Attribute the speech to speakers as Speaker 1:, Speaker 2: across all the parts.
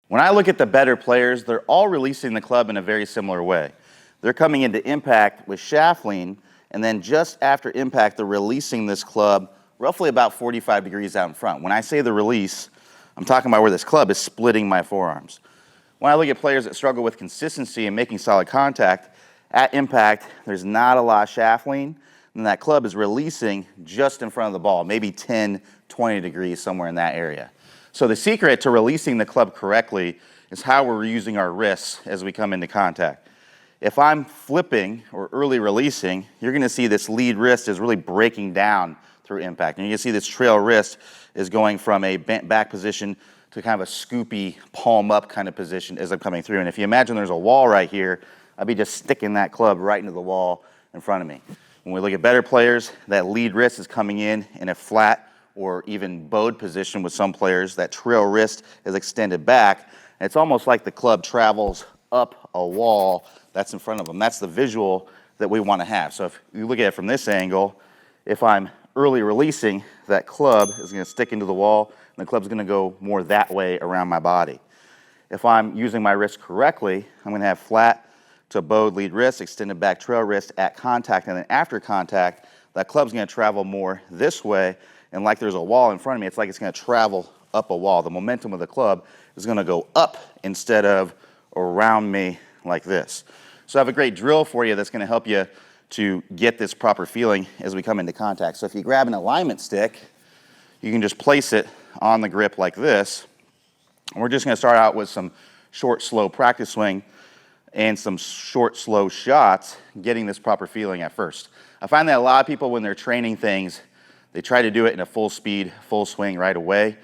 Speaker 1: When I look at the better players, they're all releasing the club in a very similar way. They're coming into impact with shaft lean, and then just after impact, they're releasing this club roughly about 45 degrees out in front. When I say the release, I'm talking about where this club is splitting my forearms. When I look at players that struggle with consistency and making solid contact, at impact, there's not a lot of shaft lean, and that club is releasing just in front of the ball, maybe 10, 20 degrees, somewhere in that area. So the secret to releasing the club correctly is how we're using our wrists as we come into contact. If I'm flipping or early releasing, you're gonna see this lead wrist is really breaking down through impact. And you can see this trail wrist is going from a bent back position to kind of a scoopy, palm up kind of position as I'm coming through. And if you imagine there's a wall right here, I'd be just sticking that club right into the wall in front of me. When we look at better players, that lead wrist is coming in a flat or even bowed position with some players. That trail wrist is extended back. And it's almost like the club travels up a wall that's in front of them. That's the visual that we want to have. So if you look at it from this angle, if I'm early releasing, that club is going to stick into the wall, and the club's going to go more that way around my body. If I'm using my wrist correctly, I'm going to have flat to bowed lead wrist, extended back trail wrist at contact, and then after contact, that club's going to travel more this way, and like there's a wall in front of me, it's like it's going to travel up a wall. The momentum of the club is going to go up instead of around me like this. So I have a great drill for you that's going to help you to get this proper feeling as we come into contact. So if you grab an alignment stick, you can just place it on the grip like this. And we're just going to start out with some short, slow practice swing and some short, slow shots, getting this proper feeling at first. I find that a lot of people, when they're training things, they try to do it in a full speed, full swing right away,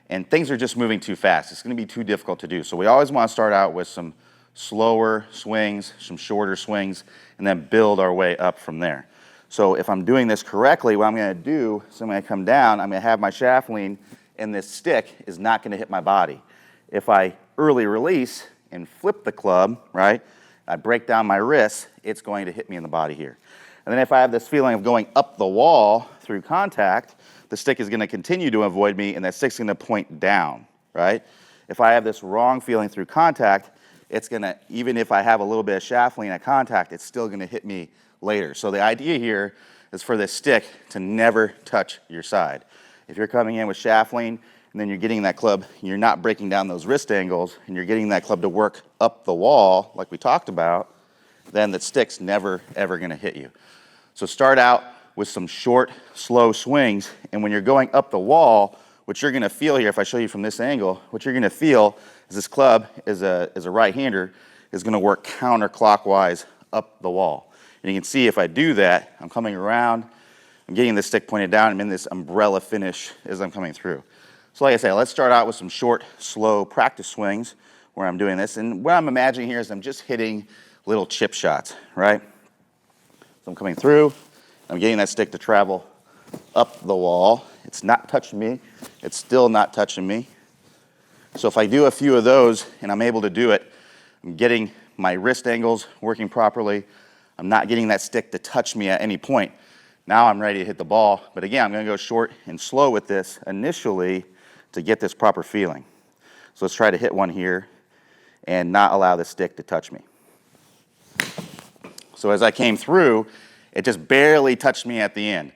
Speaker 1: and things are just moving too fast. It's going to be too difficult to do. So we always want to start out with some slower swings, some shorter swings, and then build our way up from there. So if I'm doing this correctly, what I'm going to do is I'm going to come down, I'm going to have my shaft lean, and this stick is not going to hit my body. If I early release and flip the club, right, I break down my wrist, it's going to hit me in the body here. And then if I have this feeling of going up the wall through contact, the stick is going to continue to avoid me, and that stick's going to point down, right? If I have this wrong feeling through contact, it's going to, even if I have a little bit of shaft lean at contact, it's still going to hit me later. So the idea here is for this stick to never touch your side. If you're coming in with shaft lean and then you're getting that club, you're not breaking down those wrist angles, and you're getting that club to work up the wall like we talked about, then the stick's never, ever going to hit you. So start out with some short, slow swings, and when you're going up the wall, what you're going to feel here, if I show you from this angle, what you're going to feel is this club, as a right-hander, is going to work counterclockwise up the wall. And you can see if I do that, I'm coming around, I'm getting the stick pointed down, I'm in this umbrella finish as I'm coming through. So like I said, let's start out with some short, slow practice swings where I'm doing this. And what I'm imagining here is I'm just hitting little chip shots, right? So I'm coming through, I'm getting that stick to travel up the wall. It's not touching me, it's still not touching me. So if I do a few of those and I'm able to do it, I'm getting my wrist angles working properly. I'm not getting that stick to touch me at any point. Now I'm ready to hit the ball. But again, I'm going to go short and slow with this initially to get this proper feeling. So let's try to hit one here and not allow the stick to touch me. So as I came through, it just barely touched me at the end.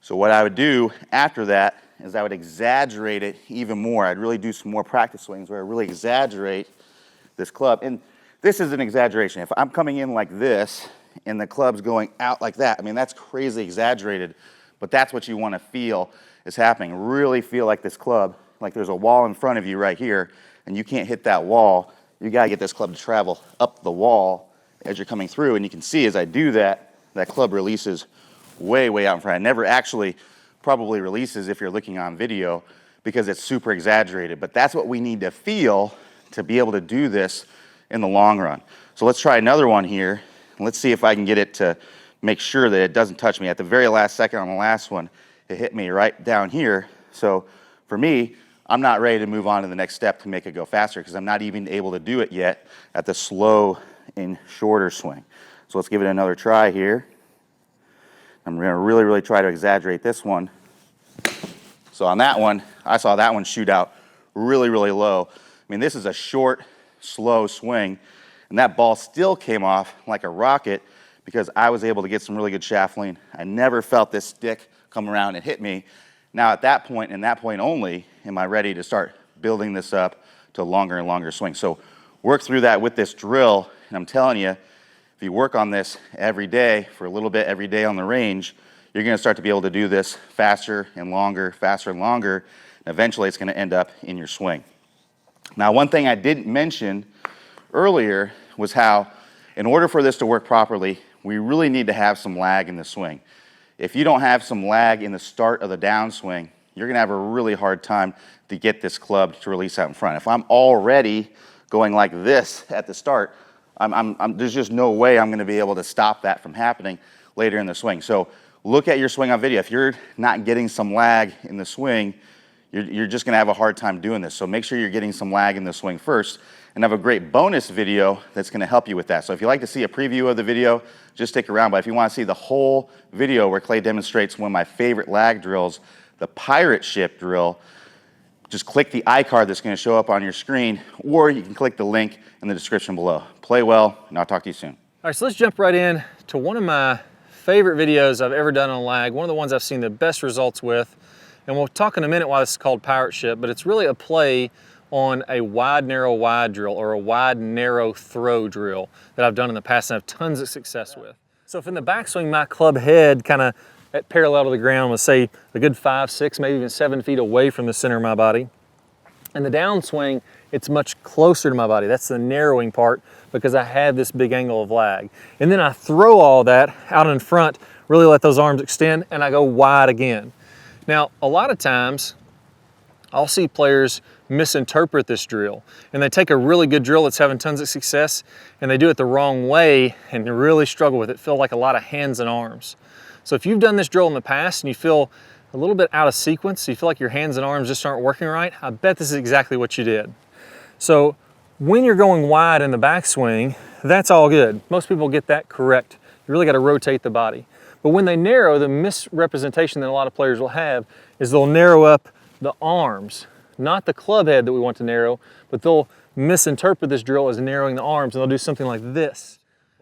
Speaker 1: So what I would do after that is I would exaggerate it even more. I'd really do some more practice swings where I really exaggerate this club. And this is an exaggeration. If I'm coming in like this and the club's going out like that, I mean, that's crazy exaggerated, but that's what you want to feel is happening. Really feel like this club, like there's a wall in front of you right here, and you can't hit that wall. You got to get this club to travel up the wall as you're coming through. And you can see as I do that, that club releases way, way out in front. It never actually probably releases if you're looking on video because it's super exaggerated. But that's what we need to feel to be able to do this in the long run. So let's try another one here. And let's see if I can get it to make sure that it doesn't touch me. At the very last second on the last one, it hit me right down here. So for me, I'm not ready to move on to the next step to make it go faster because I'm not even able to do it yet at the slow and shorter swing. So let's give it another try here. I'm going to really, really try to exaggerate this one. So on that one, I saw that one shoot out really, really low. mean, this is a short, slow swing, and that ball still came off like a rocket because I was able to get some really good shaft lean. I never felt this stick come around and hit me. Now at that point, and that point only, am I ready to start building this up to longer and longer swings. So work through that with this drill, and I'm telling you, if you work on this every day for a little bit every day on the range, you're gonna start to be able to do this faster and longer, and eventually it's gonna end up in your swing. Now, one thing I didn't mention earlier was how, in order for this to work properly, we really need to have some lag in the swing. If you don't have some lag in the start of the downswing, you're gonna have a really hard time to get this club to release out in front. If I'm already going like this at the start, there's just no way I'm gonna be able to stop that from happening later in the swing. So look at your swing on video. If you're not getting some lag in the swing, you're just gonna have a hard time doing this. So make sure you're getting some lag in the swing first, and I have a great bonus video that's gonna help you with that. So if you'd like to see a preview of the video, just stick around. But if you wanna see the whole video where Clay demonstrates one of my favorite lag drills, the pirate ship drill, just click the iCard that's gonna show up on your screen, or you can click the link in the description below. Play well, and I'll talk to you soon.
Speaker 2: All right, so let's jump right in to one of my favorite videos I've ever done on lag, one of the ones I've seen the best results with. And we'll talk in a minute why this is called pirate ship, but it's really a play on a wide, narrow, wide drill, or a wide, narrow throw drill that I've done in the past and have tons of success with. So if in the backswing, my club head kind of at parallel to the ground was, say, a good 5, 6, maybe even 7 feet away from the center of my body. In the downswing, it's much closer to my body. That's the narrowing part because I have this big angle of lag. And then I throw all that out in front, really let those arms extend, and I go wide again. Now, a lot of times, I'll see players misinterpret this drill, and they take a really good drill that's having tons of success, and they do it the wrong way and really struggle with it, feel like a lot of hands and arms. So if you've done this drill in the past and you feel a little bit out of sequence, you feel like your hands and arms just aren't working right, I bet this is exactly what you did. So when you're going wide in the backswing, that's all good. Most people get that correct. You really got to rotate the body. But when they narrow, the misrepresentation that a lot of players will have is they'll narrow up the arms, not the club head that we want to narrow, but they'll misinterpret this drill as narrowing the arms, and they'll do something like this.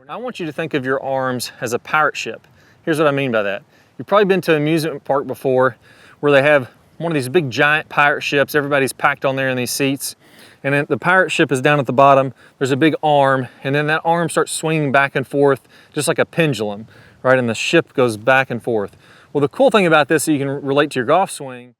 Speaker 2: I want you to think of your arms as a pirate ship. Here's what I mean by that. You've probably been to an amusement park before where they have one of these big giant pirate ships. Everybody's packed on there in these seats. And then the pirate ship is down at the bottom. There's a big arm, and then that arm starts swinging back and forth just like a pendulum, right? And the ship goes back and forth. Well, the cool thing about this, so you can relate to your golf swing,